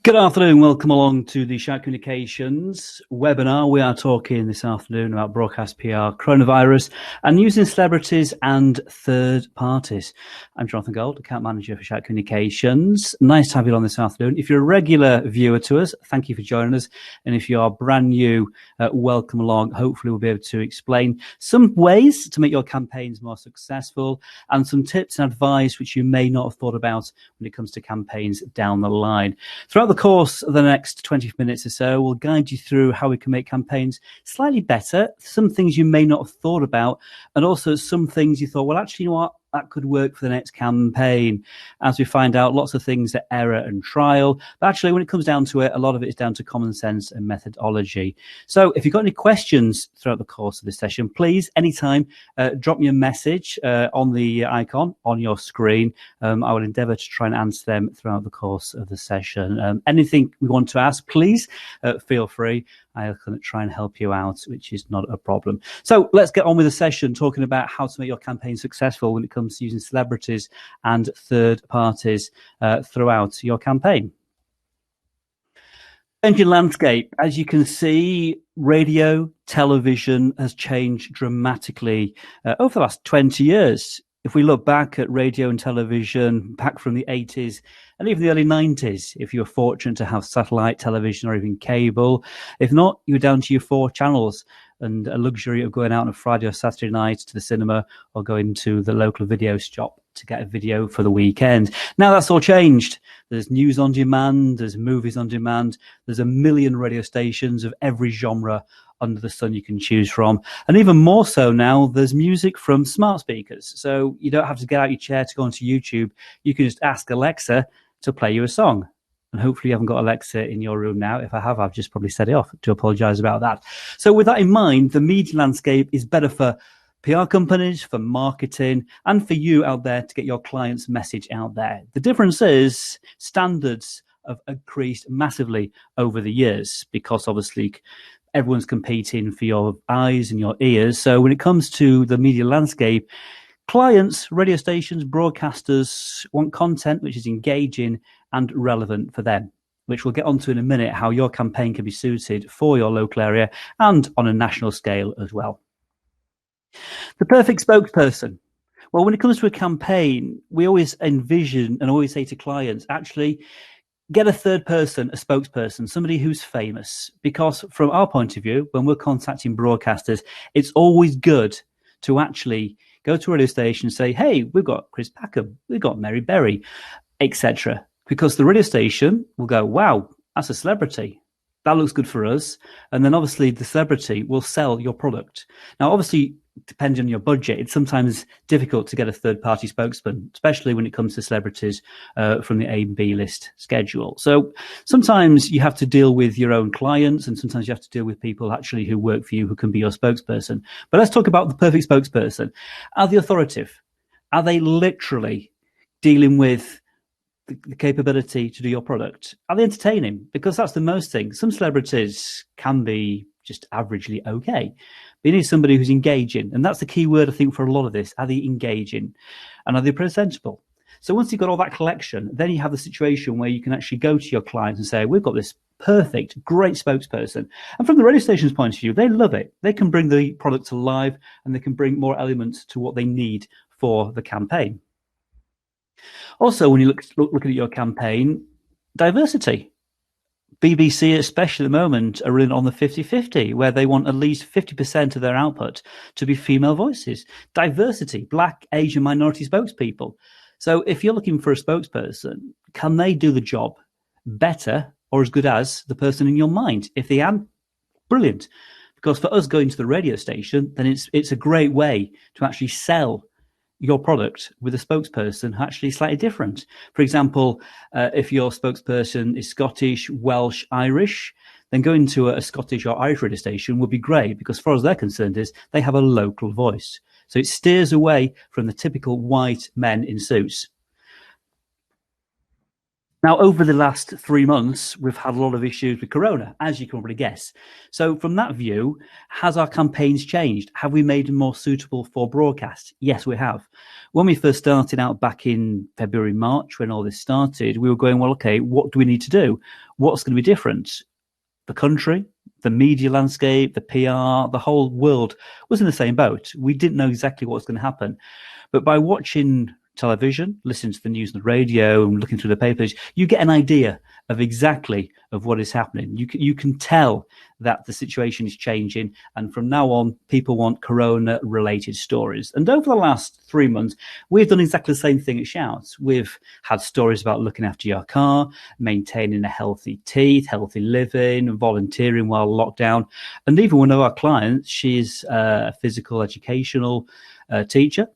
Good afternoon. Welcome along to the Shout Communications webinar. We are talking this afternoon about broadcast PR, coronavirus, and using celebrities and third parties. I'm Jonathan Gold, account manager for Shout Communications. Nice to have you on this afternoon. If you're a regular viewer to us, thank you for joining us. And if you are brand new, welcome along. Hopefully we'll be able to explain some ways to make your campaigns more successful and some tips and advice which you may not have thought about when it comes to campaigns down the line. Throughout the course of the next 20 minutes or so, we'll guide you through how we can make campaigns slightly better, some things you may not have thought about, and also some things you thought, well, actually, you know what? That could work for the next campaign. As we find out, lots of things are error and trial. But actually, when it comes down to it, a lot of it is down to common sense and methodology. So if you've got any questions throughout the course of this session, please, anytime, drop me a message on the icon on your screen. I will endeavour to try and answer them throughout the course of the session. Anything we want to ask, please feel free. I'll try and help you out, which is not a problem. So let's get on with the session, talking about how to make your campaign successful when it comes to using celebrities and third parties throughout your campaign. Changing landscape. As you can see, radio, television has changed dramatically over the last 20 years. If we look back at radio and television back from the 80s and even the early 90s, if you were fortunate to have satellite television or even cable, if not, you were down to your 4 channels and a luxury of going out on a Friday or Saturday night to the cinema or going to the local video shop to get a video for the weekend. Now that's all changed. There's news on demand, there's movies on demand, there's a million radio stations of every genre under the sun you can choose from. And even more so now, there's music from smart speakers. So you don't have to get out your chair to go onto YouTube. You can just ask Alexa to play you a song. And hopefully you haven't got Alexa in your room now. If I have, I've just probably set it off. To apologize about that. So with that in mind, the media landscape is better for PR companies, for marketing, and for you out there to get your client's message out there. The difference is standards have increased massively over the years because obviously everyone's competing for your eyes and your ears. So when it comes to the media landscape, clients, radio stations, broadcasters want content which is engaging and relevant for them, which we'll get onto in a minute, how your campaign can be suited for your local area and on a national scale as well. The perfect spokesperson. Well, when it comes to a campaign, we always envision and always say to clients, actually, get a third person, a spokesperson, somebody who's famous, because from our point of view, when we're contacting broadcasters, it's always good to actually go to a radio station and say, hey, we've got Chris Packham, we've got Mary Berry, etc. Because the radio station will go, wow, that's a celebrity. That looks good for us. And then obviously the celebrity will sell your product. Now, obviously, depending on your budget, it's sometimes difficult to get a third-party spokesman, especially when it comes to celebrities from the A and B list schedule. So sometimes you have to deal with your own clients, and sometimes you have to deal with people actually who work for you who can be your spokesperson. But let's talk about the perfect spokesperson. Are they authoritative? Are they literally dealing with the capability to do your product? Are they entertaining? Because that's the most thing. Some celebrities can be just averagely okay. But you need somebody who's engaging. And that's the key word, I think, for a lot of this. Are they engaging? And are they presentable? So once you've got all that collection, then you have the situation where you can actually go to your clients and say, we've got this perfect, great spokesperson. And from the radio station's point of view, they love it. They can bring the product to life and they can bring more elements to what they need for the campaign. Also, when you looking at your campaign, diversity. BBC, especially at the moment, are in on the 50-50, where they want at least 50% of their output to be female voices. Diversity, Black, Asian, minority spokespeople. So if you're looking for a spokesperson, can they do the job better or as good as the person in your mind? If they can, brilliant. Because for us going to the radio station, then it's a great way to actually sell your product with a spokesperson actually slightly different. For example, if your spokesperson is Scottish, Welsh, Irish, then going to a Scottish or Irish radio station would be great because, as far as they're concerned, is they have a local voice. So it steers away from the typical white men in suits. Now, over the last 3 months, we've had a lot of issues with Corona, as you can probably guess. So from that view, has our campaigns changed? Have we made them more suitable for broadcast? Yes, we have. When we first started out back in February, March, when all this started, we were going, well, okay, what do we need to do? What's going to be different? The country, the media landscape, the PR, the whole world was in the same boat. We didn't know exactly what was going to happen. But by watching television, listening to the news and the radio and looking through the papers, you get an idea of exactly of what is happening. You can tell that the situation is changing, and from now on, people want Corona-related stories. And over the last 3 months, we've done exactly the same thing at Shouts. We've had stories about looking after your car, maintaining a healthy teeth, healthy living, volunteering while locked down, and even one of our clients, she's a physical educational teacher,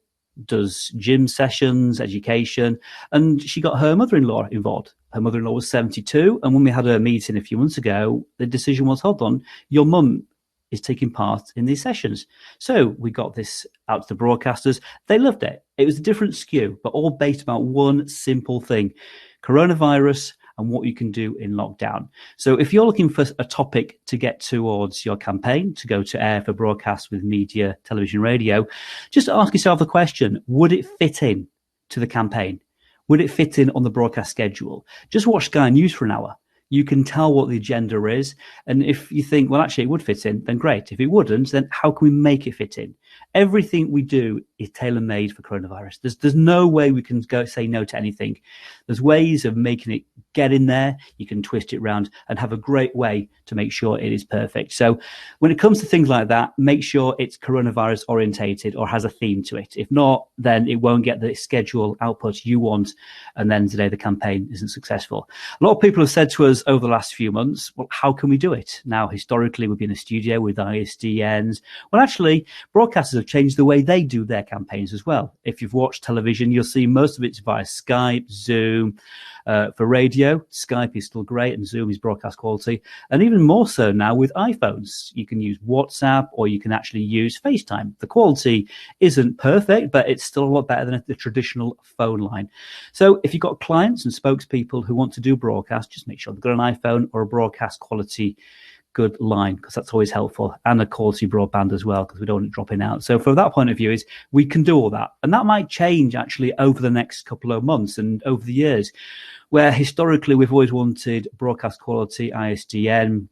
does gym sessions, education, and she got her mother-in-law involved. Her mother-in-law was 72, and when we had a meeting a few months ago, the decision was, hold on, your mum is taking part in these sessions. So we got this out to the broadcasters. They loved it. It was a different skew, but all based about one simple thing: coronavirus and what you can do in lockdown. So if you're looking for a topic to get towards your campaign, to go to air for broadcast with media, television, radio, just ask yourself the question, would it fit in to the campaign? Would it fit in on the broadcast schedule? Just watch Sky News for an hour. You can tell what the agenda is. And if you think, well, actually, it would fit in, then great. If it wouldn't, then how can we make it fit in? Everything we do is tailor-made for coronavirus. There's no way we can go say no to anything. There's ways of making it get in there. You can twist it around and have a great way to make sure it is perfect. So when it comes to things like that, make sure it's coronavirus orientated or has a theme to it. If not, then it won't get the schedule output you want. And then today the campaign isn't successful. A lot of people have said to us over the last few months, well, how can we do it? Now, historically, we've been in a studio with ISDNs. Well, actually, broadcasters have changed the way they do their campaigns as well. If you've watched television, you'll see most of it's via Skype, Zoom. For radio, Skype is still great and Zoom is broadcast quality. And even more so now with iPhones. You can use WhatsApp or you can actually use FaceTime. The quality isn't perfect, but it's still a lot better than the traditional phone line. So if you've got clients and spokespeople who want to do broadcast, just make sure they've got an iPhone or a broadcast quality good line, because that's always helpful, and a quality broadband as well, because we don't want it dropping out. So from that point of view, is we can do all that, and that might change actually over the next couple of months and over the years, where historically we've always wanted broadcast quality ISDN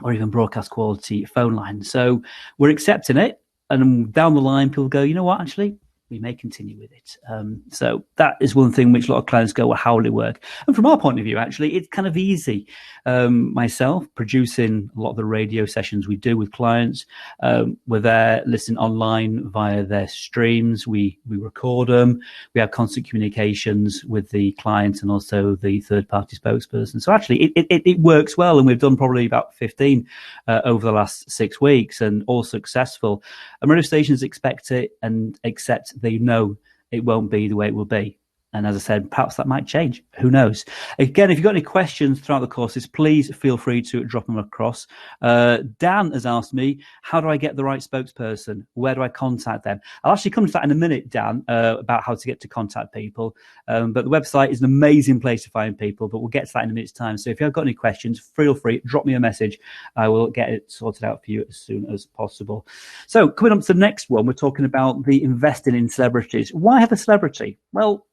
or even broadcast quality phone line. So we're accepting it, and down the line people go, you know what, actually we may continue with it. So that is one thing which a lot of clients go, well, how will it work? And from our point of view, actually, it's kind of easy. Myself, producing a lot of the radio sessions we do with clients, we're there listening online via their streams. We record them. We have constant communications with the client and also the third-party spokesperson. So actually, it works well, and we've done probably about 15 over the last 6 weeks, and all successful. And radio stations expect it and accept they know it won't be the way it will be. And as I said, perhaps that might change. Who knows? Again, if you've got any questions throughout the courses, please feel free to drop them across. Dan has asked me, how do I get the right spokesperson? Where do I contact them? I'll actually come to that in a minute, Dan, about how to get to contact people. But the website is an amazing place to find people, but we'll get to that in a minute's time. So if you've got any questions, feel free, drop me a message. I will get it sorted out for you as soon as possible. So coming on to the next one, we're talking about the investing in celebrities. Why have a celebrity? Well,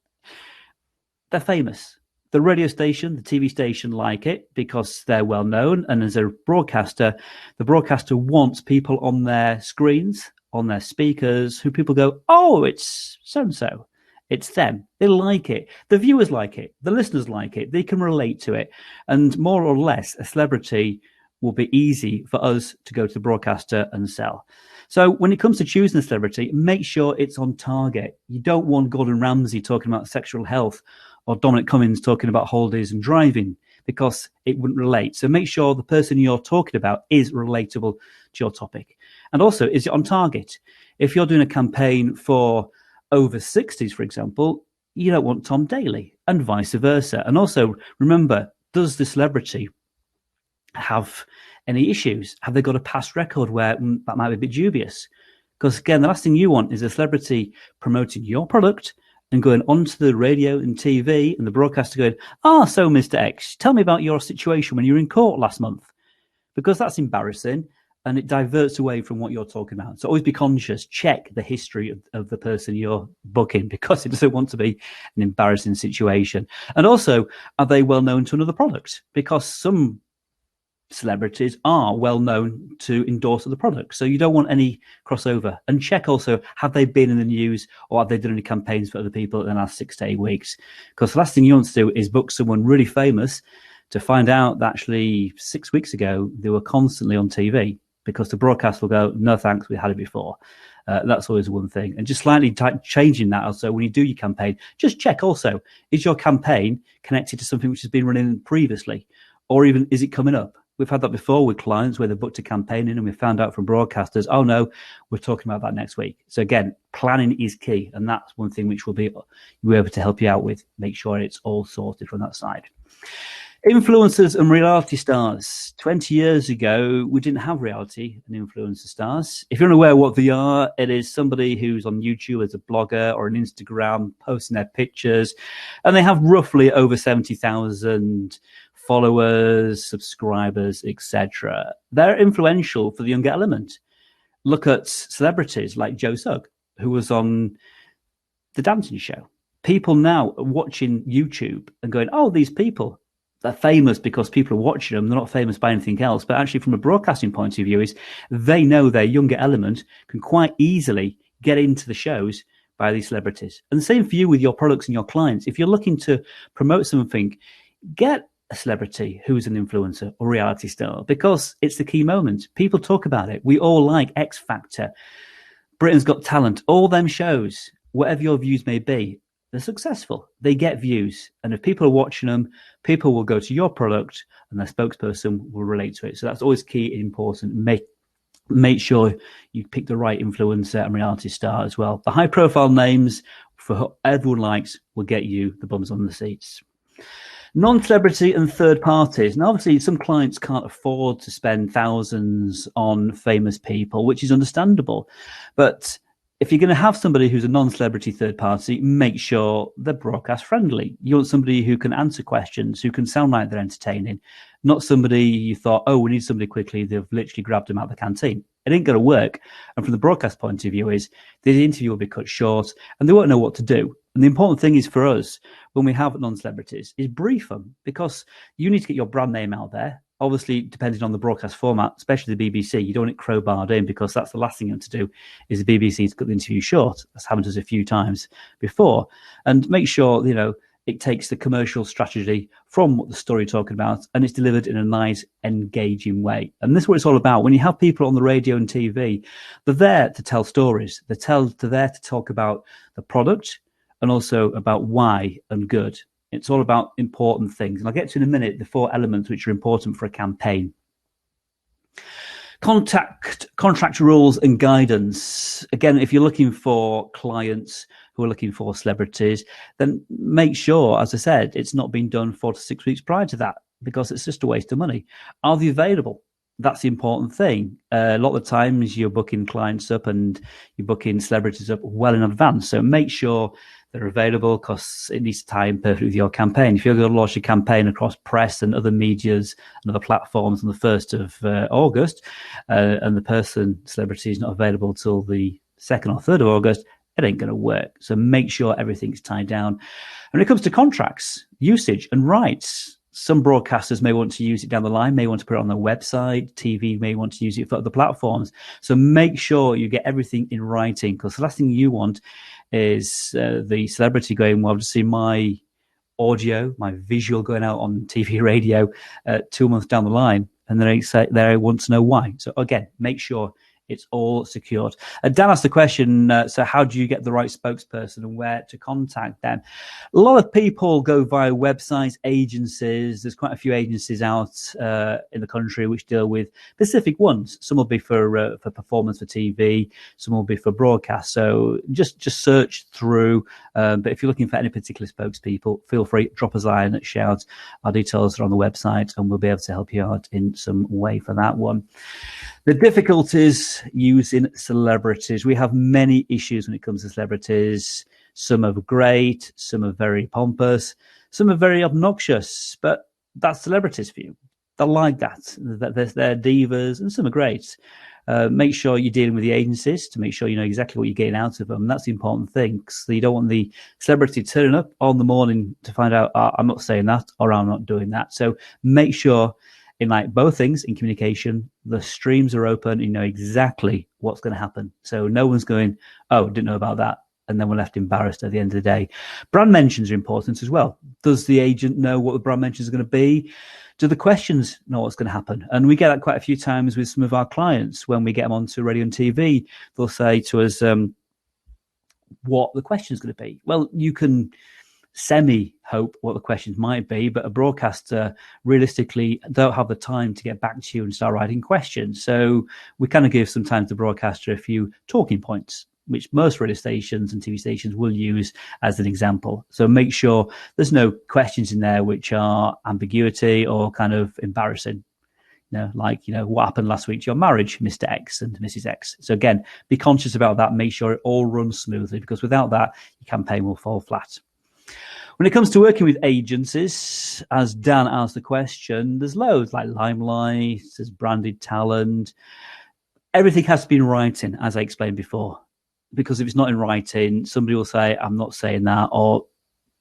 they're famous. The radio station, the TV station like it because they're well known. And as a broadcaster, the broadcaster wants people on their screens, on their speakers, who people go, oh, it's so-and-so. It's them. They like it. The viewers like it. The listeners like it. They can relate to it. And more or less, a celebrity will be easy for us to go to the broadcaster and sell. So when it comes to choosing a celebrity, make sure it's on target. You don't want Gordon Ramsay talking about sexual health or Dominic Cummings talking about holidays and driving, because it wouldn't relate. So make sure the person you're talking about is relatable to your topic. And also, is it on target? If you're doing a campaign for over 60s, for example, you don't want Tom Daley, and vice versa. And also, remember, does the celebrity have any issues? Have they got a past record where that might be a bit dubious? Because again, the last thing you want is a celebrity promoting your product and going onto the radio and TV and the broadcaster going, so Mr. X, tell me about your situation when you were in court last month, because that's embarrassing and it diverts away from what you're talking about. So always be conscious, check the history of the person you're booking, because it doesn't want to be an embarrassing situation. And also, are they well known to another product? Because some celebrities are well known to endorse the product, so you don't want any crossover. And check also, have they been in the news or have they done any campaigns for other people in the last 6 to 8 weeks? Because the last thing you want to do is book someone really famous to find out that actually 6 weeks ago they were constantly on TV, because the broadcast will go, no thanks, we had it before. That's always one thing. And just slightly changing that also, when you do your campaign, just check also, is your campaign connected to something which has been running previously, or even is it coming up? We've had that before with clients where they've booked a campaign in and we found out from broadcasters, oh no, we're talking about that next week. So again, planning is key. And that's one thing which we'll be able to help you out with. Make sure it's all sorted from that side. Influencers and reality stars. 20 years ago, we didn't have reality and influencer stars. If you're unaware what they are, it is somebody who's on YouTube as a blogger or on Instagram posting their pictures, and they have roughly over 70,000 followers, subscribers, etc. They're influential for the younger element. Look at celebrities like Joe Sugg, who was on The Dancing Show. People now are watching YouTube and going, oh, these people, they're famous because people are watching them. They're not famous by anything else. But actually, from a broadcasting point of view, is they know their younger element can quite easily get into the shows by these celebrities. And the same for you with your products and your clients. If you're looking to promote something, get a celebrity who's an influencer or reality star, because it's the key moment. People talk about it. We all like X Factor, Britain's Got Talent, all them shows, whatever your views may be, they're successful. They get views. And if people are watching them, people will go to your product and their spokesperson will relate to it. So that's always key and important. Make sure you pick the right influencer and reality star as well. The high profile names for who everyone likes will get you the bums on the seats. Non-celebrity and third parties. Now, obviously, some clients can't afford to spend thousands on famous people, which is understandable. But if you're going to have somebody who's a non-celebrity third party, make sure they're broadcast friendly. You want somebody who can answer questions, who can sound like they're entertaining, not somebody you thought, oh, we need somebody quickly. They've literally grabbed them out of the canteen. It ain't going to work. And from the broadcast point of view is the interview will be cut short and they won't know what to do. And the important thing is for us, when we have non-celebrities, is brief them, because you need to get your brand name out there. Obviously, depending on the broadcast format, especially the BBC, you don't want it crowbarred in, because that's the last thing you want to do is the BBC to cut the interview short. That's happened to us a few times before. And make sure, it takes the commercial strategy from what the story you're talking about, and it's delivered in a nice, engaging way. And this is what it's all about. When you have people on the radio and TV, they're there to tell stories. They're there to talk about the product and also about why and good. It's all about important things. And I'll get to in a minute the 4 elements which are important for a campaign. Contract rules and guidance. Again, if you're looking for clients who are looking for celebrities, then make sure, as I said, it's not been done 4 to 6 weeks prior to that, because it's just a waste of money. Are they available? That's the important thing. A lot of the times you're booking clients up and you're booking celebrities up well in advance. So make sure they're available, because it needs to tie in perfectly with your campaign. If you're going to launch a campaign across press and other medias and other platforms on the 1st of August, and the celebrity is not available till the 2nd or 3rd of August, it ain't going to work. So make sure everything's tied down. And when it comes to contracts, usage and rights, some broadcasters may want to use it down the line, may want to put it on their website, TV may want to use it for other platforms. So make sure you get everything in writing, because the last thing you want is the celebrity going, well, I've just seen my audio, my visual going out on TV, radio 2 months down the line, and they want to know why. So again, make sure it's all secured. Dan asked the question, so how do you get the right spokesperson and where to contact them? A lot of people go via websites, agencies. There's quite a few agencies out in the country which deal with specific ones. Some will be for performance for TV. Some will be for broadcast. So just search through. But if you're looking for any particular spokespeople, feel free, drop us a line at Shout. Our details are on the website and we'll be able to help you out in some way for that one. The difficulties using celebrities. We have many issues when it comes to celebrities. Some are great, some are very pompous, some are very obnoxious, but that's celebrities for you. They're like that. They're divas, and some are great. Make sure you're dealing with the agencies to make sure you know exactly what you're getting out of them. That's the important thing. So you don't want the celebrity turning up on the morning to find out, I'm not saying that, or I'm not doing that. So make sure in like both things in communication, the streams are open. You know exactly what's going to happen. So no one's going, oh, didn't know about that. And then we're left embarrassed at the end of the day. Brand mentions are important as well. Does the agent know what the brand mentions are going to be? Do the questions know what's going to happen? And we get that quite a few times with some of our clients when we get them onto radio and TV. They'll say to us, what the question is going to be. Well, you can semi-hope what the questions might be, but a broadcaster realistically don't have the time to get back to you and start writing questions. So we kind of give sometimes the broadcaster a few talking points, which most radio stations and TV stations will use as an example. So make sure there's no questions in there which are ambiguity or kind of embarrassing. Like, what happened last week to your marriage, Mr. X and Mrs. X. So again, be conscious about that. Make sure it all runs smoothly, because without that, your campaign will fall flat. When it comes to working with agencies, as Dan asked the question, there's loads like Limelight, there's Branded Talent. Everything has to be in writing, as I explained before. Because if it's not in writing, somebody will say, I'm not saying that, or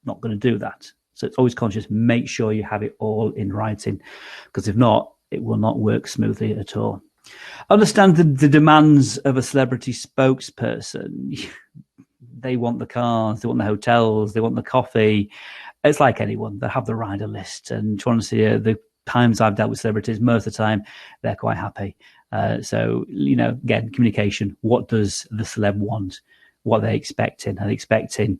not going to do that. So it's always conscious. Make sure you have it all in writing, because if not, it will not work smoothly at all. Understand the demands of a celebrity spokesperson. They want the cars, they want the hotels, they want the coffee. It's like anyone. They have the rider list. And to honestly, the times I've dealt with celebrities, most of the time, they're quite happy. So, again, communication. What does the celeb want? What are they expecting? Are they expecting,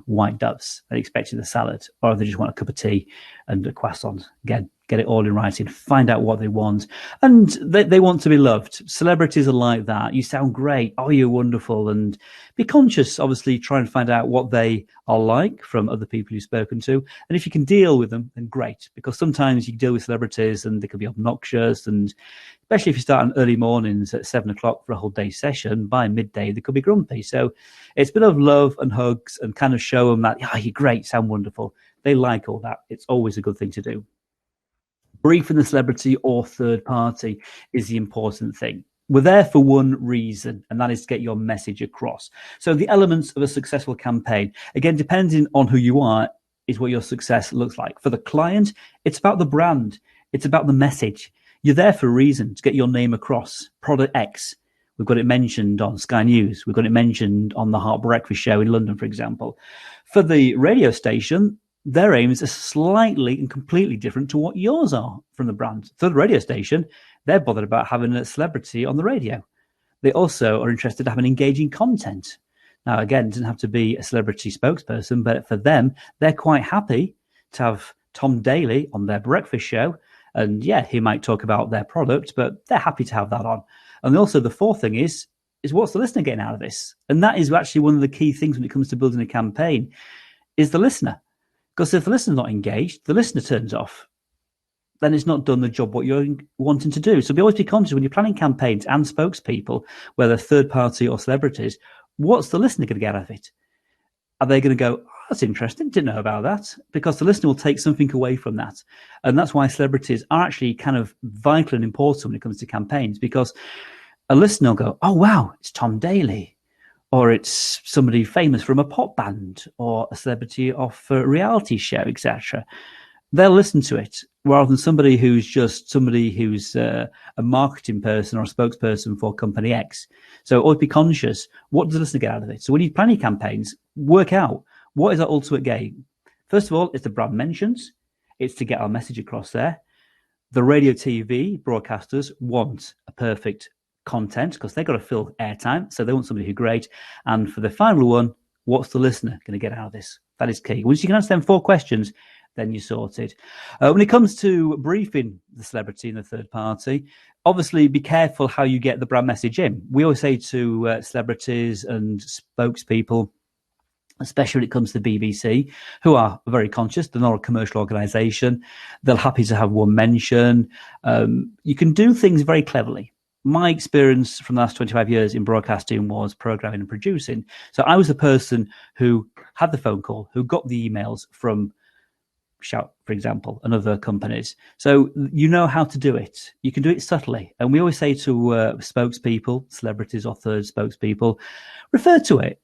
white doves? Are they expecting the salad? Or do they just want a cup of tea and a croissant? Again, get it all in writing. Find out what they want. And they want to be loved. Celebrities are like that. You sound great. Oh, you're wonderful. And be conscious, obviously, try and find out what they are like from other people you've spoken to. And if you can deal with them, then great. Because sometimes you can deal with celebrities and they can be obnoxious. And especially if you start on early mornings at 7 o'clock for a whole day session, by midday, they could be grumpy. So it's a bit of love and hugs and kind of show them that, you're great, sound wonderful. They like all that. It's always a good thing to do. Briefing the celebrity or third party is the important thing. We're there for one reason, and that is to get your message across. So the elements of a successful campaign, again, depending on who you are, is what your success looks like. For the client, it's about the brand. It's about the message. You're there for a reason, to get your name across. Product X. We've got it mentioned on Sky News. We've got it mentioned on the Heart Breakfast Show in London, for example. For the radio station, their aims are slightly and completely different to what yours are from the brand. For the radio station, they're bothered about having a celebrity on the radio. They also are interested in having engaging content. Now, again, it doesn't have to be a celebrity spokesperson, but for them, they're quite happy to have Tom Daley on their breakfast show. And yeah, he might talk about their product, but they're happy to have that on. And also the fourth thing is what's the listener getting out of this? And that is actually one of the key things when it comes to building a campaign, is the listener. Because if the listener's not engaged, the listener turns off, then it's not done the job what you're wanting to do. So always be conscious when you're planning campaigns and spokespeople, whether third party or celebrities, what's the listener going to get out of it? Are they going to go, oh, that's interesting, didn't know about that? Because the listener will take something away from that. And that's why celebrities are actually kind of vital and important when it comes to campaigns, because a listener will go, oh, wow, it's Tom Daley. Or it's somebody famous from a pop band or a celebrity off a reality show, etc. They'll listen to it rather than somebody who's a marketing person or a spokesperson for company X. So always be conscious. What does the listener get out of it? So when you plan your campaigns, work out what is our ultimate gain. First of all, it's the brand mentions. It's to get our message across there. The radio TV broadcasters want a perfect content because they've got to fill airtime, so they want somebody who's great. And for the final one, what's the listener going to get out of this? That is key. Once you can answer them 4 questions, then you're sorted. When it comes to briefing the celebrity and the third party, obviously be careful how you get the brand message in. We always say to celebrities and spokespeople, especially when it comes to the BBC, who are very conscious. They're not a commercial organisation. They're happy to have one mention. You can do things very cleverly. my experience from the last 25 years in broadcasting was programming and producing. So I was the person who had the phone call, who got the emails from Shout, for example, and other companies. So you know how to do it. You can do it subtly. And we always say to spokespeople, celebrities or third spokespeople, refer to it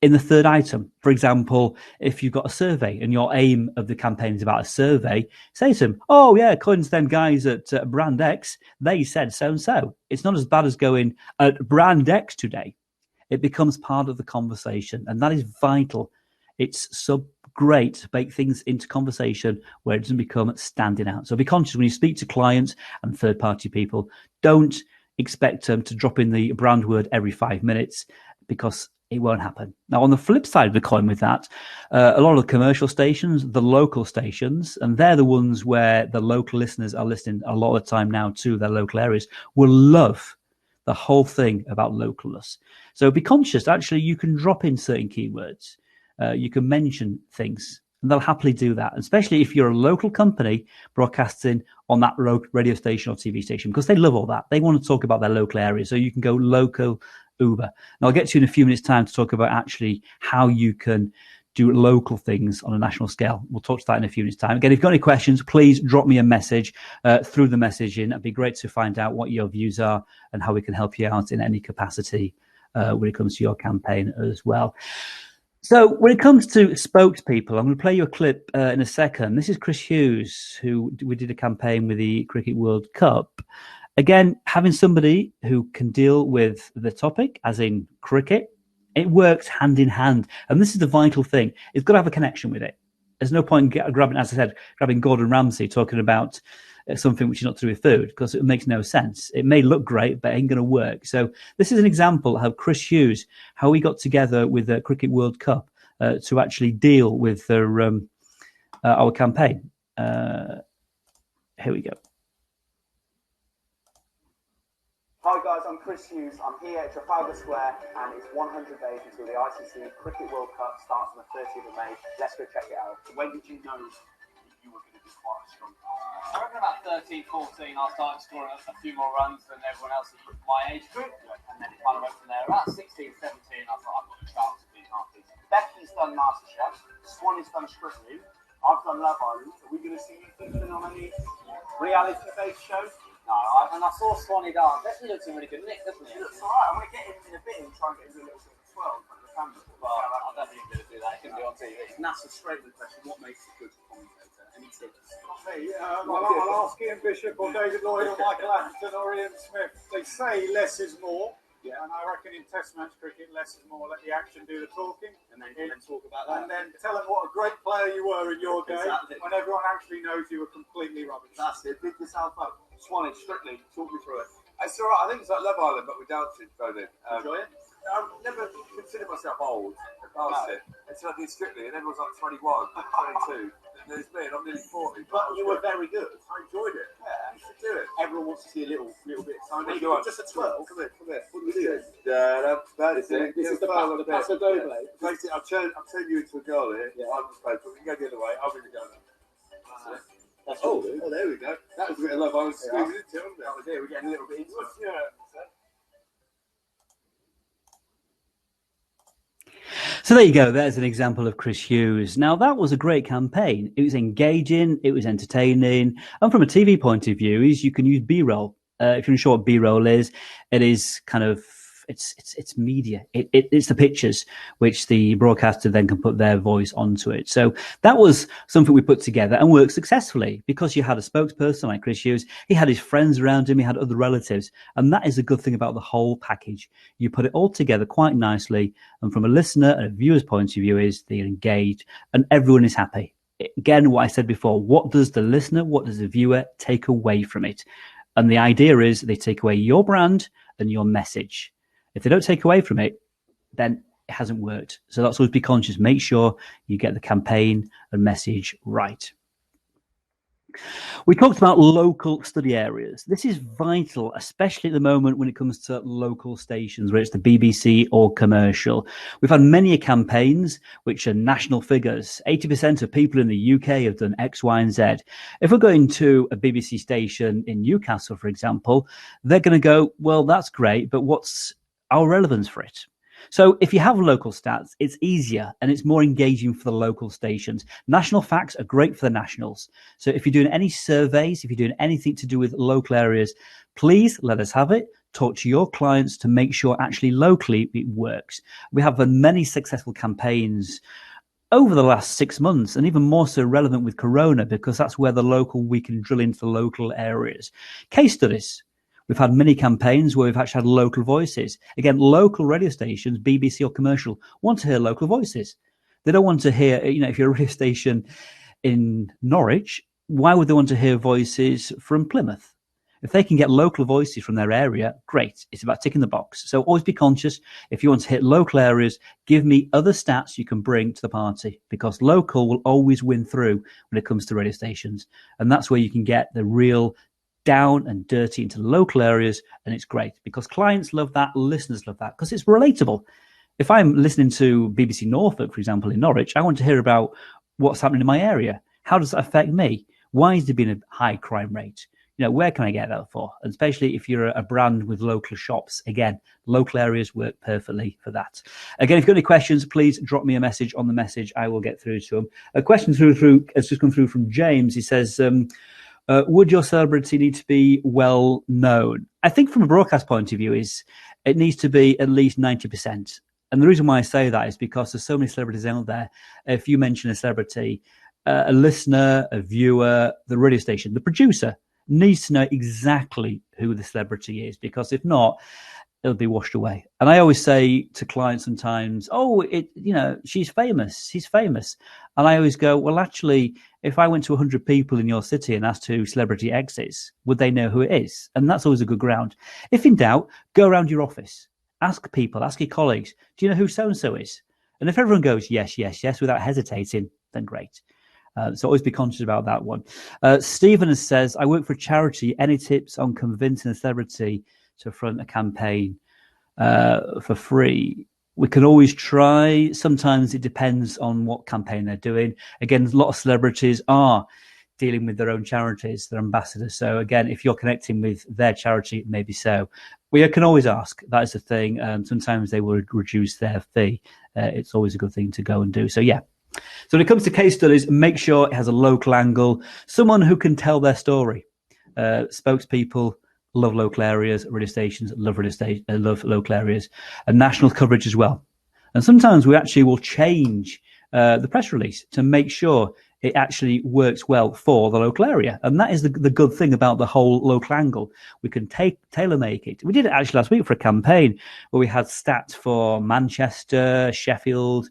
in the third item. For example, if you've got a survey and your aim of the campaign is about a survey, say to them, oh yeah, according to them guys at Brand X, they said so and so. It's not as bad as going at Brand X today. It becomes part of the conversation, and that is vital. It's so great to bake things into conversation where it doesn't become standing out. So be conscious when you speak to clients and third-party people. Don't expect them to drop in the brand word every 5 minutes, because it won't happen. Now, on the flip side of the coin with that, a lot of the commercial stations, the local stations, and they're the ones where the local listeners are listening a lot of the time now to their local areas, will love the whole thing about localness. So be conscious. Actually, you can drop in certain keywords. You can mention things, and they'll happily do that, especially if you're a local company broadcasting on that radio station or TV station, because they love all that. They want to talk about their local area, so you can go local Uber. And I'll get to you in a few minutes' time to talk about actually how you can do local things on a national scale. We'll talk to that in a few minutes' time. Again, if you've got any questions, please drop me a message through the messaging. It'd be great to find out what your views are and how we can help you out in any capacity when it comes to your campaign as well. So when it comes to spokespeople, I'm going to play you a clip in a second. This is Chris Hughes, who we did a campaign with the Cricket World Cup. Again, having somebody who can deal with the topic, as in cricket, it works hand in hand. And this is the vital thing. It's got to have a connection with it. There's no point in grabbing, as I said, grabbing Gordon Ramsay talking about something which is not to do with food, because it makes no sense. It may look great, but it ain't going to work. So this is an example of how Chris Hughes, how we got together with the Cricket World Cup to actually deal with our campaign. Here we go. Hi guys, I'm Chris Hughes. I'm here at Trafalgar Square, and it's 100 days until the ICC Cricket World Cup starts on the 30th of May. Let's go check it out. When did you know you were going to be quite a strong player? I reckon about 13, 14, I started scoring a few more runs than everyone else at my age group, and then it kind of went from there. About 16, 17, I thought I've got a chance of being half decent. Becky's done MasterChef, Swanee's done Strictly, I've done Love Island. Are we going to see you featuring on any reality-based shows? No, and I saw Swanee dance. That looks a really good nick, doesn't it? It looks alright. I'm going to get him in a bit and try and get him a little bit of 12 from the camera. Well, I don't think he's going to do that. He can do it on TV. And that's a straight question. What makes a good commentator? Any tips? Hey, I'll ask Ian Bishop or David Lloyd or Michael Atherton or Ian Smith. They say less is more. Yeah. And I reckon in Test match cricket, less is more. Let the action do the talking. And then talk about that. And then tell them what a great player you were in your day, Exactly. when everyone actually knows you were completely rubbish. That's it. Big yourself up. Swanee, Strictly, talk me through it. It's all right. I think it's like Love Island, but without it thrown in. Enjoy it? I've never considered myself old. Past it until I did Strictly, and everyone's like 21, 22. And there's me, and I'm nearly 40. But you were very good. I enjoyed it. Yeah, you should do it. Everyone wants to see a little bit. So Hey, you're go on. just a 12. Come here. What do we do? That's it. This is the Paso Doble. Basically, I've turned you into a girl here. Yeah. I'm the paper. We can go the other way. I'll be the girl now. That's it. That's Oh, all. there we go. That was a bit of Love Island squeezing into it, wasn't it? That was it. We're getting a little bit into it. Yeah. So there you go. There's an example of Chris Hughes. Now, that was a great campaign. It was engaging. It was entertaining. And from a TV point of view, is you can use B-roll. If you're not sure what B-roll is, it is kind of, it's media. It's the pictures which the broadcaster then can put their voice onto it. So that was something we put together and worked successfully, because you had a spokesperson like Chris Hughes. He had his friends around him. He had other relatives. And that is a good thing about the whole package. You put it all together quite nicely. And from a listener and a viewer's point of view, is they're engaged and everyone is happy. Again, what I said before, what does the listener, what does the viewer take away from it? And the idea is they take away your brand and your message. If they don't take away from it, then it hasn't worked. So that's always be conscious. Make sure you get the campaign and message right. We talked about local study areas. This is vital, especially at the moment when it comes to local stations, whether it's the BBC or commercial. We've had many campaigns which are national figures. 80% of people in the UK have done X, Y, and Z. If we're going to a BBC station in Newcastle, for example, they're going to go, well, that's great, but what's our relevance for it? So if you have local stats, it's easier and it's more engaging for the local stations. National facts are great for the nationals. So if you're doing any surveys, if you're doing anything to do with local areas, please let us have it. Talk to your clients to make sure actually locally it works. We have many successful campaigns over the last 6 months, and even more so relevant with Corona, because that's where we can drill into the local areas. Case studies. We've had many campaigns where we've actually had local voices. Again, local radio stations, BBC or commercial, want to hear local voices. They don't want to hear, if you're a radio station in Norwich, why would they want to hear voices from Plymouth? If they can get local voices from their area, great. It's about ticking the box. So always be conscious. If you want to hit local areas, give me other stats you can bring to the party, because local will always win through when it comes to radio stations. And that's where you can get the real down and dirty into local areas, and it's great because clients love that, listeners love that, because it's relatable. If I'm listening to BBC Norfolk, for example, in Norwich, I want to hear about what's happening in my area. How does that affect me? Why is there been a high crime rate? Where can I get that for? And especially if you're a brand with local shops, again, local areas work perfectly for that. Again, if you've got any questions, please drop me a message on the message. I will get through to them. A question has just come through from James. He says, would your celebrity need to be well known? I think from a broadcast point of view it needs to be at least 90%. And the reason why I say that is because there's so many celebrities out there. If you mention a celebrity, a listener, a viewer, the radio station, the producer needs to know exactly who the celebrity is, because if not, it'll be washed away. And I always say to clients sometimes, she's famous, he's famous. And I always go, well, actually, if I went to 100 people in your city and asked who celebrity X is, would they know who it is? And that's always a good ground. If in doubt, go around your office, ask people, ask your colleagues, do you know who so-and-so is? And if everyone goes, yes, yes, yes, without hesitating, then great. So always be conscious about that one. Stephen says, I work for a charity. Any tips on convincing a celebrity to front a campaign for free? We can always try. Sometimes it depends on what campaign they're doing. Again, a lot of celebrities are dealing with their own charities, their ambassadors. So again, if you're connecting with their charity, maybe so. We can always ask. That is the thing. Sometimes they will reduce their fee. It's always a good thing to go and do. So yeah. So when it comes to case studies, make sure it has a local angle, someone who can tell their story. Spokespeople love local areas, radio stations love local areas, and national coverage as well. And sometimes we actually will change the press release to make sure it actually works well for the local area. And that is the good thing about the whole local angle. We can tailor make it. We did it actually last week for a campaign where we had stats for Manchester, Sheffield,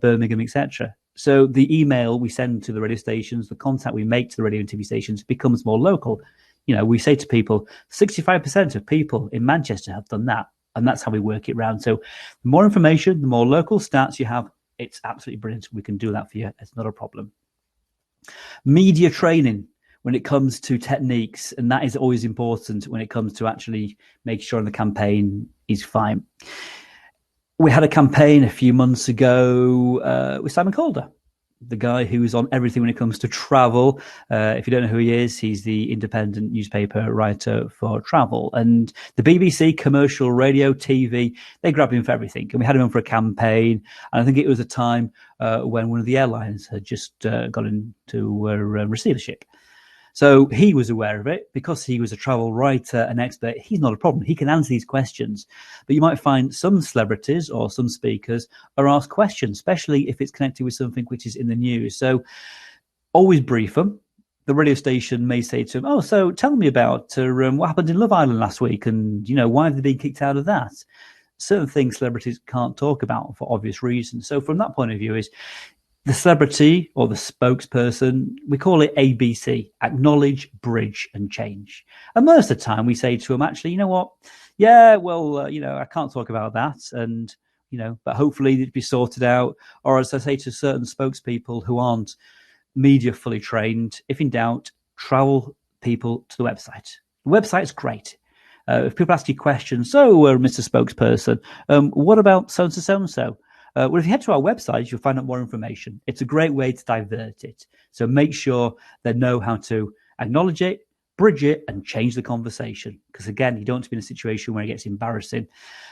Birmingham, etc. So the email we send to the radio stations, the contact we make to the radio and TV stations becomes more local. We say to people, 65% of people in Manchester have done that. And that's how we work it round. So the more information, the more local stats you have, it's absolutely brilliant. We can do that for you. It's not a problem. Media training when it comes to techniques. And that is always important when it comes to actually making sure the campaign is fine. We had a campaign a few months ago with Simon Calder, the guy who's on everything when it comes to travel. If you don't know who he is, he's the independent newspaper writer for travel. And the BBC, commercial, radio, TV, they grab him for everything. And we had him on for a campaign. And I think it was a time when one of the airlines had just got into a receivership. So he was aware of it because he was a travel writer, an expert. He's not a problem. He can answer these questions. But you might find some celebrities or some speakers are asked questions, especially if it's connected with something which is in the news. So always brief them. The radio station may say to them, oh, so tell me about what happened in Love Island last week and, why have they been kicked out of that? Certain things celebrities can't talk about for obvious reasons. So from that point of view is the celebrity or the spokesperson, we call it ABC, acknowledge, bridge and change. And most of the time we say to them, actually, you know what? Yeah, well, I can't talk about that. And, but hopefully it'd be sorted out. Or as I say to certain spokespeople who aren't media fully trained, if in doubt, travel people to the website. The website's great. If people ask you questions, so Mr. Spokesperson, what about so-and-so, so-and-so? Well, if you head to our website, you'll find out more information. It's a great way to divert it. So make sure they know how to acknowledge it, bridge it, and change the conversation. Because again, you don't want to be in a situation where it gets embarrassing.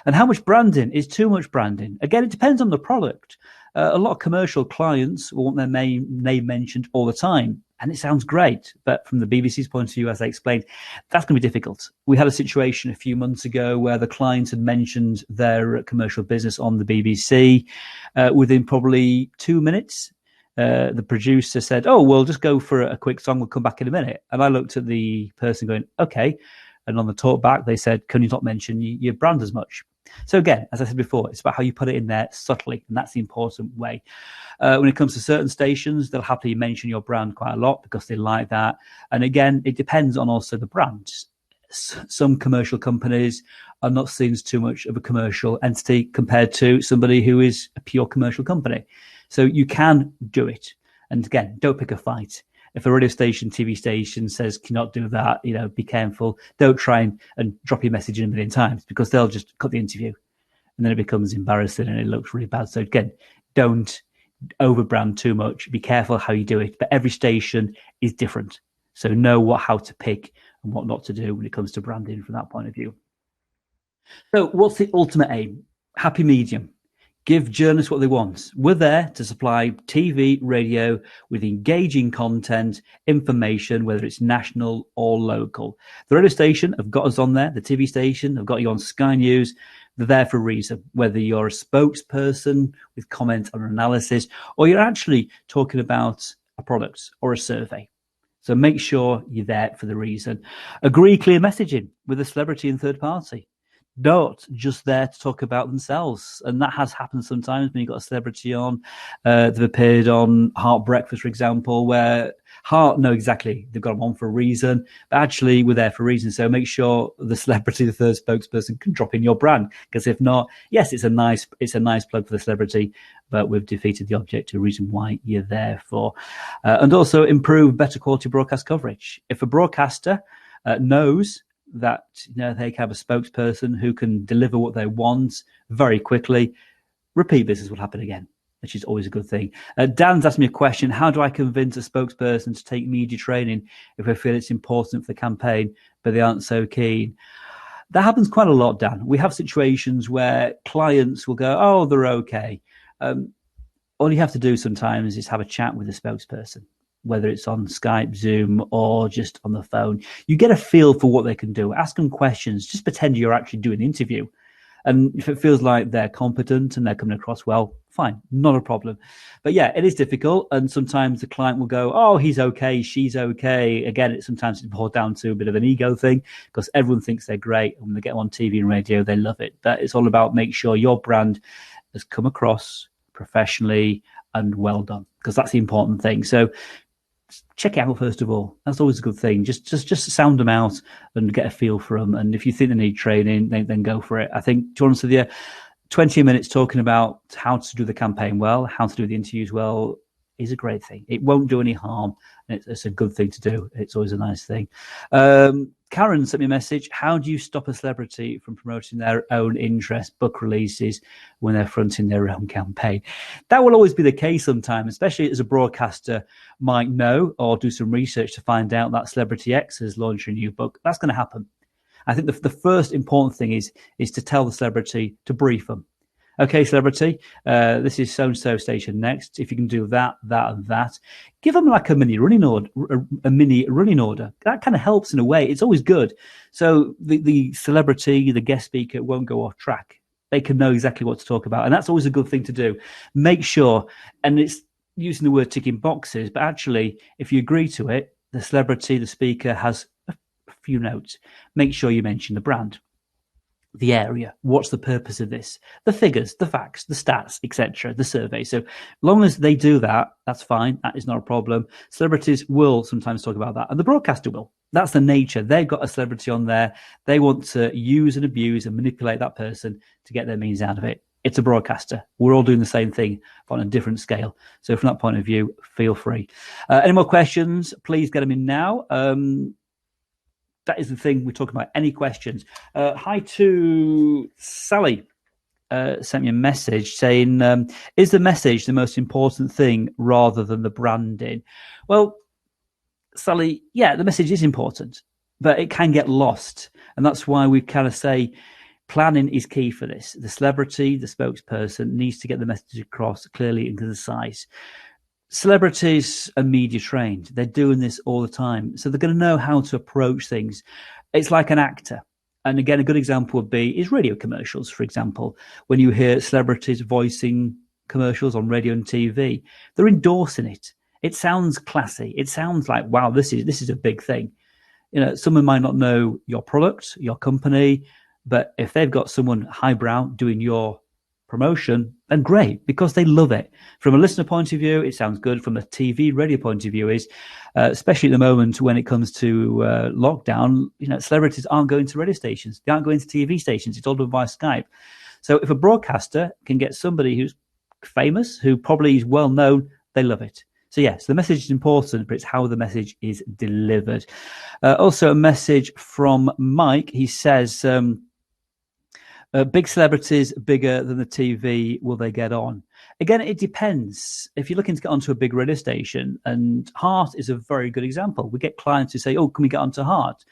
And how much branding is too much branding? Again, it depends on the product. A lot of commercial clients want their name mentioned all the time. And it sounds great, but from the BBC's point of view, as I explained, that's going to be difficult. We had a situation a few months ago where the client had mentioned their commercial business on the BBC. Within probably 2 minutes, the producer said, "Oh, we'll just go for a quick song. We'll come back in a minute." And I looked at the person going, "Okay." And on the talk back, they said, "Can you not mention your brand as much?" So again, as I said before, it's about how you put it in there subtly, and that's the important way. When it comes to certain stations, they'll happily mention your brand quite a lot because they like that. And again, it depends on also the brand. Some commercial companies are not seen as too much of a commercial entity compared to somebody who is a pure commercial company. So you can do it. And again, don't pick a fight. If a radio station, TV station says, cannot do that, be careful. Don't try and drop your message in a million times because they'll just cut the interview. And then it becomes embarrassing and it looks really bad. So again, don't overbrand too much. Be careful how you do it. But every station is different. So know how to pick and what not to do when it comes to branding from that point of view. So what's the ultimate aim? Happy medium. Give journalists what they want. We're there to supply TV, radio with engaging content, information, whether it's national or local. The radio station have got us on there. The TV station have got you on Sky News. They're there for a reason, whether you're a spokesperson with comment or analysis, or you're actually talking about a product or a survey. So make sure you're there for the reason. Agree clear messaging with a celebrity and third party. Not just there to talk about themselves. And that has happened sometimes when you've got a celebrity on. They've appeared on Heart Breakfast, for example, where Heart know exactly they've got them on for a reason, but actually we're there for a reason. So make sure the celebrity, the third spokesperson, can drop in your brand. Because if not, yes, it's a nice plug for the celebrity, but we've defeated the object, a reason why you're there for. And also improve better quality broadcast coverage. If a broadcaster knows that they have a spokesperson who can deliver what they want very quickly, repeat business will happen again, which is always a good thing. Dan's asked me a question: how do I convince a spokesperson to take media training if I feel it's important for the campaign, but they aren't so keen? That happens quite a lot, Dan. We have situations where clients will go, "Oh, they're okay." All you have to do sometimes is have a chat with the spokesperson, whether it's on Skype, Zoom, or just on the phone. You get a feel for what they can do. Ask them questions. Just pretend you're actually doing an interview. And if it feels like they're competent and they're coming across well, fine, not a problem. But yeah, it is difficult. And sometimes the client will go, "Oh, he's okay, she's okay." Again, sometimes it's boiled down to a bit of an ego thing because everyone thinks they're great. And when they get on TV and radio, they love it. But it's all about make sure your brand has come across professionally and well done, because that's the important thing. So check it out first of all. That's always a good thing. Just sound them out and get a feel for them. And if you think they need training, then go for it. I think, to be honest with you, 20 minutes talking about how to do the campaign well, how to do the interviews well, is a great thing. It won't do any harm. And it's a good thing to do. It's always a nice thing. Karen sent me a message. How do you stop a celebrity from promoting their own interest, book releases, when they're fronting their own campaign? That will always be the case sometimes, especially as a broadcaster might know or do some research to find out that Celebrity X has launched a new book. That's going to happen. I think the first important thing is to tell the celebrity to brief them. Okay, celebrity, this is so-and-so station next. If you can do that, that, and that, give them like a mini running order. That kind of helps in a way. It's always good. So the celebrity, the guest speaker won't go off track. They can know exactly what to talk about. And that's always a good thing to do. Make sure, and it's using the word ticking boxes, but actually, if you agree to it, the celebrity, the speaker has a few notes. Make sure you mention the brand, the area, what's the purpose of this, the figures, the facts, the stats, etc., the survey. So long as they do that, that's fine. That is not a problem. Celebrities will sometimes talk about that, and the broadcaster will. That's the nature. They've got a celebrity on there. They want to use and abuse and manipulate that person to get their means out of it. it's a broadcaster. We're all doing the same thing on a different scale. So from that point of view, feel free. Any more questions, please get them in now. That is the thing we're talking about. Any questions? Hi to Sally. Sent me a message saying, is the message the most important thing rather than the branding? Well, Sally, yeah, the message is important, but it can get lost. And that's why we kind of say planning is key for this. The celebrity, the spokesperson needs to get the message across clearly and concise. Celebrities are media trained. They're doing this all the time. So they're going to know how to approach things. It's like an actor. And again, a good example would be is radio commercials, for example. When you hear celebrities voicing commercials on radio and TV, they're endorsing it. It sounds classy. It sounds like, wow, this is a big thing. You know, someone might not know your product, your company, but if they've got someone highbrow doing your promotion, then great, because they love it. From a listener point of view, it sounds good. From a TV, radio point of view, is especially at the moment when it comes to lockdown, you know, celebrities aren't going to radio stations. They aren't going to TV stations. It's all done via Skype. So if a broadcaster can get somebody who's famous, who probably is well known, they love it. So yes, the message is important, but it's how the message is delivered. Also a message from Mike. He says, big celebrities, bigger than the TV, will they get on? Again, it depends. If you're looking to get onto a big radio station, and Heart is a very good example. We get clients who say, oh, can we get onto Heart?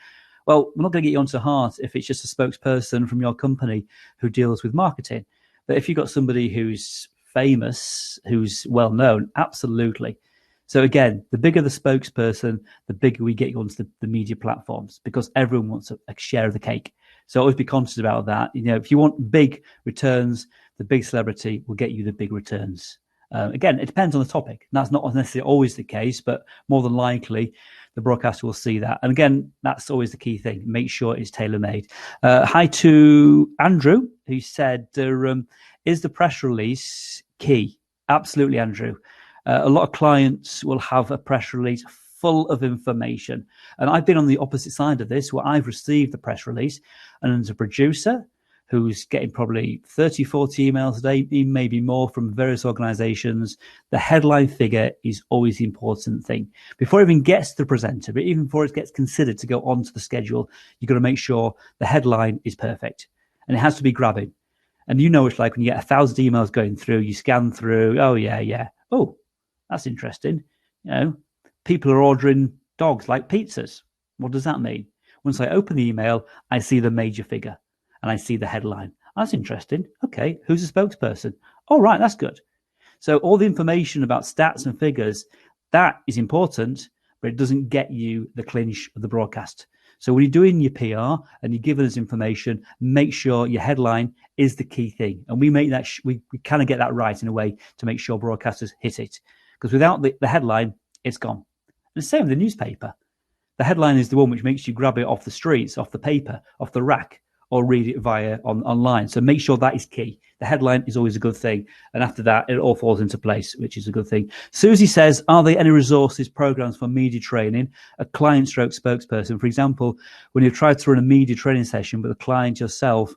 Well, we're not going to get you onto Heart if it's just a spokesperson from your company who deals with marketing. But if you've got somebody who's famous, who's well known, absolutely. So again, the bigger the spokesperson, the bigger we get you onto the media platforms, because everyone wants a share of the cake. So always be conscious about that. You know, if you want big returns, the big celebrity will get you the big returns. Again, it depends on the topic. And that's not necessarily always the case, but more than likely, the broadcaster will see that. And again, that's always the key thing. Make sure it's tailor-made. Hi to Andrew, who said, is the press release key? Absolutely, Andrew. A lot of clients will have a press release full of information. And I've been on the opposite side of this, where I've received the press release, and as a producer who's getting probably 30, 40 emails a day, maybe more, from various organizations, the headline figure is always the important thing. Before it even gets to the presenter, but even before it gets considered to go onto the schedule, you've got to make sure the headline is perfect. And it has to be grabbing. And you know it's like when you get 1,000 emails going through, you scan through, oh, yeah. Oh, that's interesting. You know, people are ordering dogs like pizzas. What does that mean? Once I open the email, I see the major figure and I see the headline. That's interesting. Okay, who's the spokesperson? Oh, right, that's good. So all the information about stats and figures, that is important, but it doesn't get you the clinch of the broadcast. So when you're doing your PR and you're giving us information, make sure your headline is the key thing. And we make that, we kind of get that right in a way to make sure broadcasters hit it. Because without the headline, it's gone. And the same with the newspaper. The headline is the one which makes you grab it off the streets, off the paper, off the rack, or read it via online. So make sure that is key. The headline is always a good thing. And after that, it all falls into place, which is a good thing. Susie says, are there any resources, programs for media training, a client stroke spokesperson? For example, when you've tried to run a media training session with a client yourself,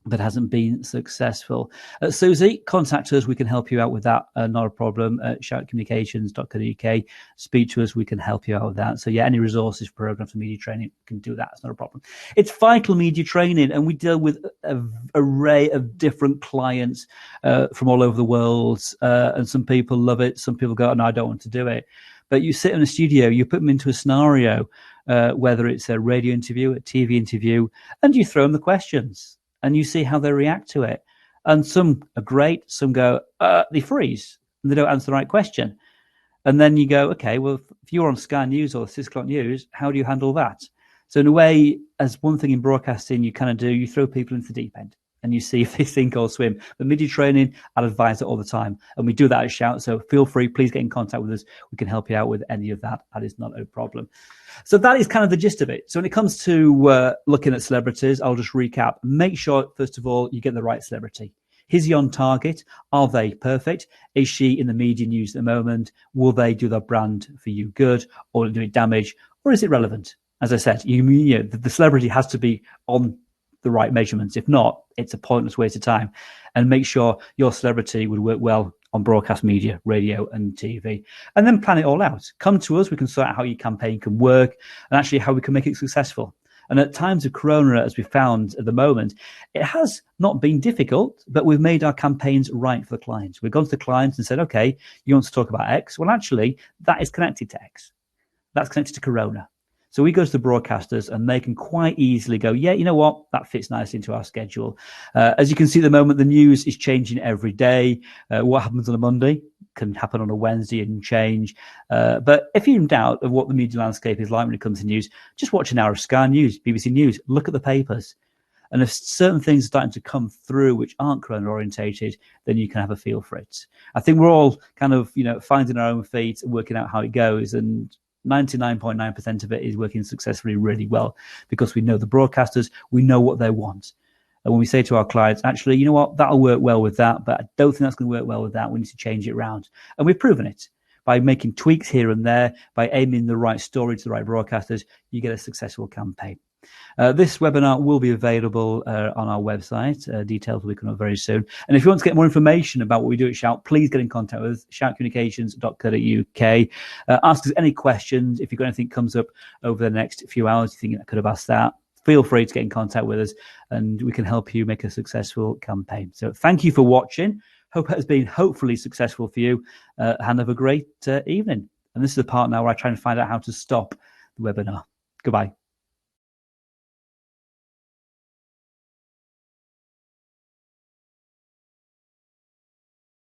but hasn't been successful. Susie, contact us. We can help you out with that. Not a problem. Shoutcommunications.co.uk. Speak to us. We can help you out with that. So yeah, any resources, programs for media training, we can do that. It's not a problem. It's vital media training, and we deal with an array of different clients from all over the world. And some people love it. Some people go, oh, no, I don't want to do it. But you sit in a studio, you put them into a scenario, whether it's a radio interview, a TV interview, and you throw them the questions. And you see how they react to it. And some are great. Some go, they freeze and they don't answer the right question. And then you go, okay, well, if you're on Sky News or 6 o'clock news, how do you handle that? So in a way, as one thing in broadcasting, you kind of do, you throw people into the deep end and you see if they sink or swim. But media training, I'd advise it all the time. And we do that at Shout. So feel free, please get in contact with us. We can help you out with any of that. That is not a problem. So that is kind of the gist of it. So when it comes to looking at celebrities, I'll just recap. Make sure, first of all, you get the right celebrity. Is he on target? Are they perfect? Is she in the media news at the moment? Will they do their brand for you good, or do it damage? Or is it relevant? As I said, the celebrity has to be on the right measurements. If not, it's a pointless waste of time. And make sure your celebrity would work well on broadcast media, radio and TV, and then plan it all out. Come to us, we can sort out how your campaign can work and actually how we can make it successful. And at times of Corona, as we found at the moment, it has not been difficult, but we've made our campaigns right for the clients. We've gone to the clients and said, okay, you want to talk about X? Well, actually, that is connected to X. That's connected to Corona. So we go to the broadcasters and they can quite easily go, yeah, you know what? That fits nicely into our schedule. As you can see at the moment, the news is changing every day. What happens on a Monday can happen on a Wednesday and change. But if you're in doubt of what the media landscape is like when it comes to news, just watch an hour of Sky News, BBC News, look at the papers. And if certain things are starting to come through which aren't Corona orientated, then you can have a feel for it. I think we're all kind of, finding our own feet and working out how it goes. And 99.9% of it is working successfully really well because we know the broadcasters, we know what they want. And when we say to our clients, actually, you know what, that'll work well with that, but I don't think that's going to work well with that. We need to change it around. And we've proven it. By making tweaks here and there, by aiming the right story to the right broadcasters, you get a successful campaign. This webinar will be available on our website. Details will be coming up very soon. And if you want to get more information about what we do at Shout, please get in contact with us, shoutcommunications.co.uk. Ask us any questions. If you've got anything comes up over the next few hours, you think I could have asked that, feel free to get in contact with us and we can help you make a successful campaign. So thank you for watching. Hope it has been hopefully successful for you and have a great evening. And this is the part now where I try and find out how to stop the webinar. Goodbye.